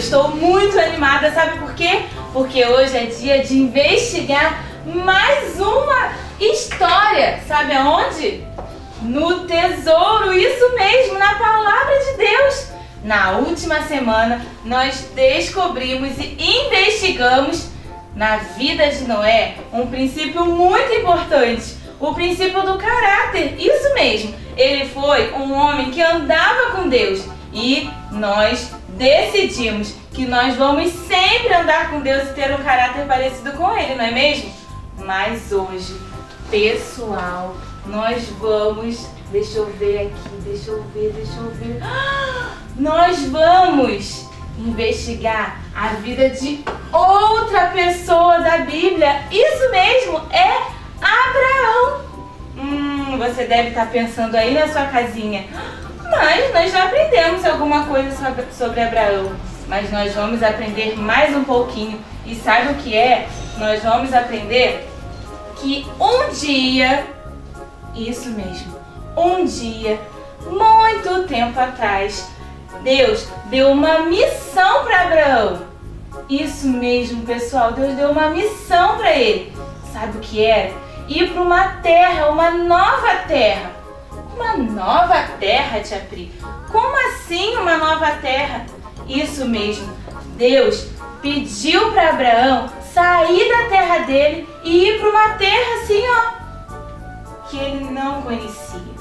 estou muito animada, sabe por quê? Porque hoje é dia de investigar mais uma história, sabe aonde? No tesouro, isso mesmo, na palavra de Deus. Na última semana, nós descobrimos e investigamos na vida de Noé um princípio muito importante, o princípio do caráter, isso mesmo. Ele foi um homem que andava com Deus e nós decidimos que nós vamos sempre andar com Deus e ter um caráter parecido com Ele, não é mesmo? Mas hoje, pessoal, nós vamos... Deixa eu ver aqui, deixa eu ver. Nós vamos investigar a vida de outra pessoa da Bíblia. Isso mesmo, é Abraão. Você deve estar pensando aí na sua casinha. Mas nós já aprendemos alguma coisa sobre Abraão. Mas nós vamos aprender mais um pouquinho. E sabe o que é? Nós vamos aprender que um dia, isso mesmo, um dia, muito tempo atrás, Deus deu uma missão para Abraão. Isso mesmo, pessoal, Deus deu uma missão para ele. Sabe o que era? Ir para uma terra, uma nova terra. Uma nova terra, tia Pri? Como assim uma nova terra? Isso mesmo, Deus pediu para Abraão sair da terra dele e ir para uma terra assim, ó, que ele não conhecia.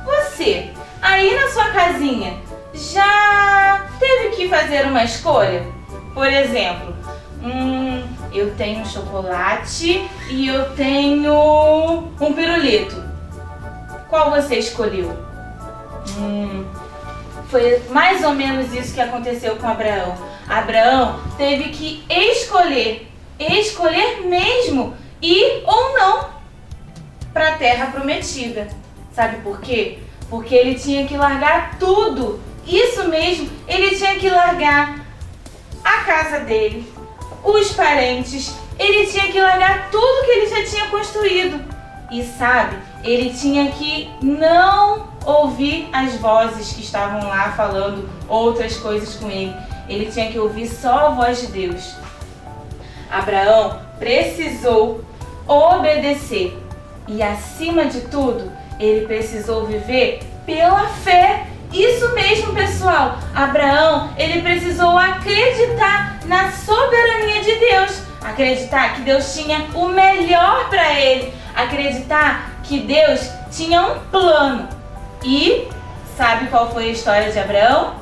Você, aí na sua casinha, já teve que fazer uma escolha? Por exemplo, eu tenho chocolate e eu tenho um pirulito. Qual você escolheu? Foi mais ou menos isso que aconteceu com Abraão. Abraão teve que escolher mesmo, ir ou não para a terra prometida. Sabe por quê? Porque ele tinha que largar tudo. Isso mesmo, ele tinha que largar a casa dele, os parentes, ele tinha que largar tudo que ele já tinha construído. E sabe, ele tinha que não ouvir as vozes que estavam lá falando outras coisas com ele. Ele tinha que ouvir só a voz de Deus. Abraão precisou obedecer. E acima de tudo, ele precisou viver pela fé. Isso mesmo, pessoal. Abraão, ele precisou acreditar na soberania de Deus. Acreditar que Deus tinha o melhor para ele. Acreditar que Deus tinha um plano. E sabe qual foi a história de Abraão?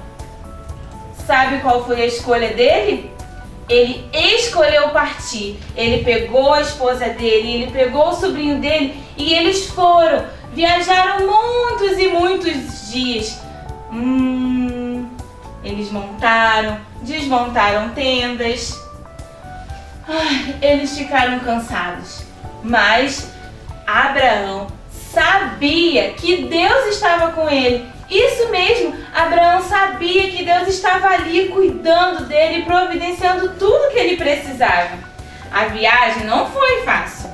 Sabe qual foi a escolha dele? Ele escolheu partir. Ele pegou a esposa dele, ele pegou o sobrinho dele e eles foram. Viajaram muitos e muitos dias. Eles montaram, desmontaram tendas. Eles ficaram cansados. Mas Abraão sabia que Deus estava com ele. Isso mesmo, Abraão sabia que Deus estava ali cuidando dele e providenciando tudo que ele precisava. A viagem não foi fácil,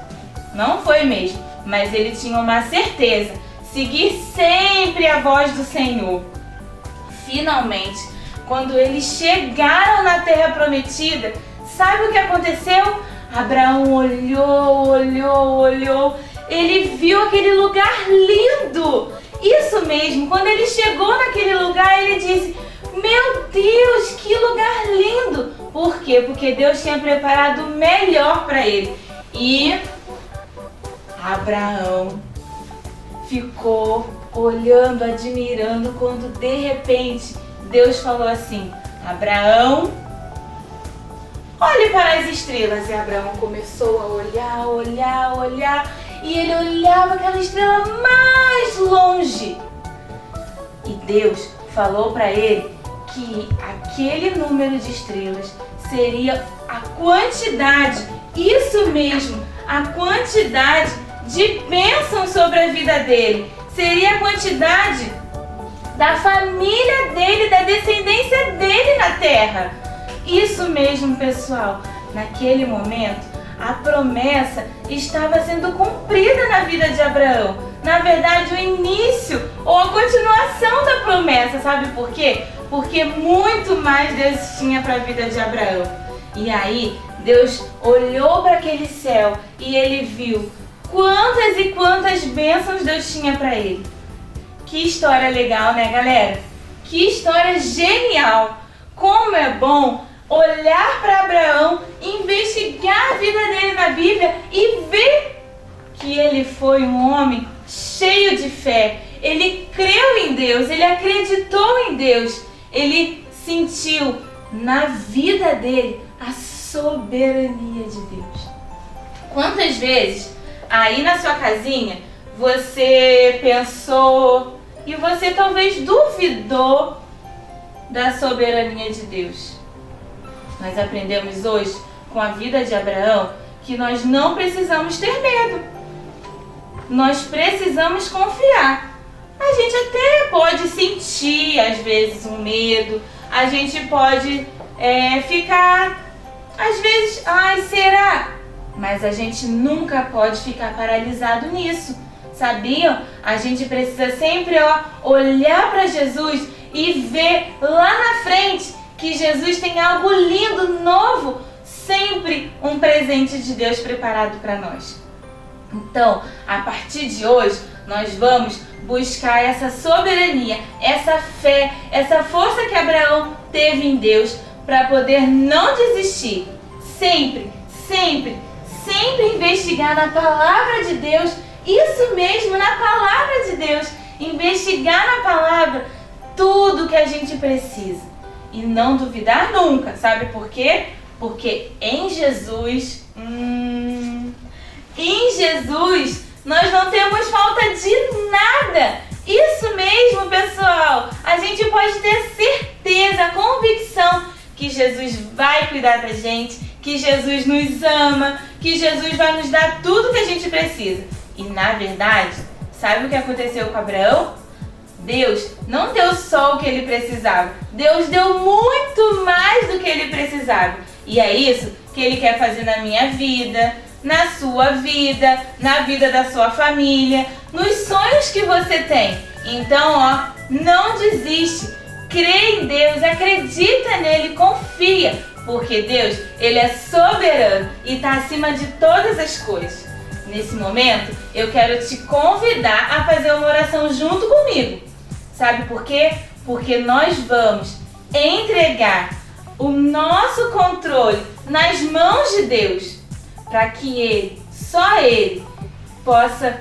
não foi mesmo, mas ele tinha uma certeza: seguir sempre a voz do Senhor. Finalmente, quando eles chegaram na terra prometida, sabe o que aconteceu? Abraão olhou, ele viu aquele lugar lindo. Isso mesmo, quando ele chegou naquele lugar, ele disse: meu Deus, que lugar lindo! Por quê? Porque Deus tinha preparado o melhor para ele. E Abraão ficou olhando, admirando, quando de repente Deus falou assim: Abraão, olhe para as estrelas. E Abraão começou a olhar. E ele olhava aquela estrela mais longe. E Deus falou para ele que aquele número de estrelas seria a quantidade, isso mesmo, a quantidade de bênção sobre a vida dele. Seria a quantidade da família dele, da descendência dele na terra. Isso mesmo, pessoal. Naquele momento, a promessa estava sendo cumprida na vida de Abraão. Na verdade, o início ou a continuação da promessa. Sabe por quê? porque muito mais Deus tinha para a vida de Abraão. E aí Deus olhou para aquele céu e ele viu quantas e quantas bênçãos Deus tinha para ele. Que história legal, né, galera? Que história genial! Como é bom olhar para Abraão, investigar a vida dele na Bíblia e ver que ele foi um homem cheio de fé. Ele creu em Deus, ele acreditou em Deus, ele sentiu na vida dele a soberania de Deus. Quantas vezes aí na sua casinha você pensou e você talvez duvidou da soberania de Deus? Nós aprendemos hoje com a vida de Abraão que nós não precisamos ter medo. Nós precisamos confiar. A gente até pode sentir às vezes um medo, a gente pode ficar às vezes, ai, será? Mas a gente nunca pode ficar paralisado nisso. Sabiam? A gente precisa sempre olhar para Jesus e ver lá na frente que Jesus tem algo lindo, novo, sempre um presente de Deus preparado para nós. Então, a partir de hoje, nós vamos buscar essa soberania, essa fé, essa força que Abraão teve em Deus para poder não desistir. Sempre, sempre, sempre investigar na palavra de Deus, isso mesmo, na palavra de Deus. Investigar na palavra tudo que a gente precisa. E não duvidar nunca. Sabe por quê? Porque em Jesus, nós não temos falta de nada. Isso mesmo, pessoal. A gente pode ter certeza, convicção que Jesus vai cuidar da gente, que Jesus nos ama, que Jesus vai nos dar tudo que a gente precisa. E na verdade, sabe o que aconteceu com Abraão? Deus não deu só o que ele precisava. Deus deu muito mais do que ele precisava. E é isso que ele quer fazer na minha vida, na sua vida, na vida da sua família, nos sonhos que você tem. Então, não desiste. Crê em Deus, acredita nele, confia. Porque Deus, ele é soberano e está acima de todas as coisas. Nesse momento, eu quero te convidar a fazer uma oração junto comigo. Sabe por quê? Porque nós vamos entregar o nosso controle nas mãos de Deus, para que Ele, só Ele, possa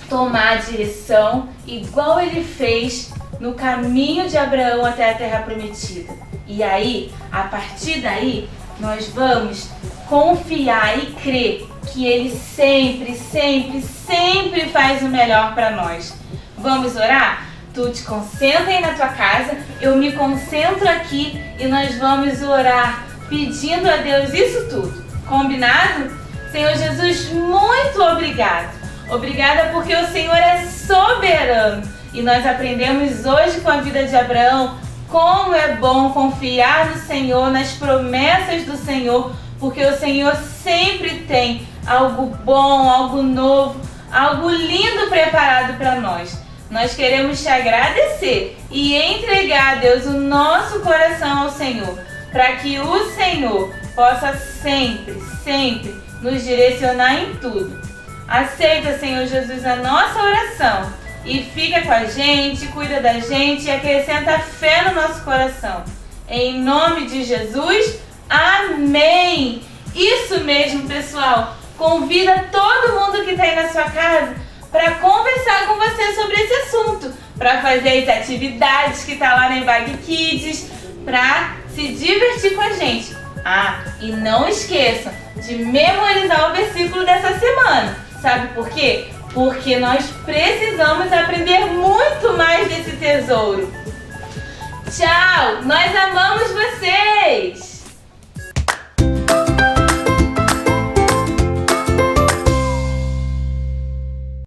tomar a direção igual Ele fez no caminho de Abraão até a Terra Prometida. E aí, a partir daí, nós vamos confiar e crer que Ele sempre, sempre, sempre faz o melhor para nós. Vamos orar? Tu te concentra aí na tua casa, eu me concentro aqui e nós vamos orar pedindo a Deus isso tudo. Combinado? Senhor Jesus, muito obrigado. Obrigada porque o Senhor é soberano. E nós aprendemos hoje com a vida de Abraão como é bom confiar no Senhor, nas promessas do Senhor, porque o Senhor sempre tem algo bom, algo novo, algo lindo preparado para nós. Nós queremos te agradecer e entregar, Deus, o nosso coração ao Senhor, para que o Senhor possa sempre, sempre nos direcionar em tudo. Aceita, Senhor Jesus, a nossa oração e fica com a gente, cuida da gente e acrescenta fé no nosso coração. Em nome de Jesus, amém! Isso mesmo, pessoal! Convida todo mundo que está aí na sua casa para conversar com você sobre esse assunto, para fazer as atividades que tá lá na Embag Kids, para se divertir com a gente. E não esqueçam de memorizar o versículo dessa semana. Sabe por quê? Porque nós precisamos aprender muito mais desse tesouro. Tchau! Nós amamos vocês!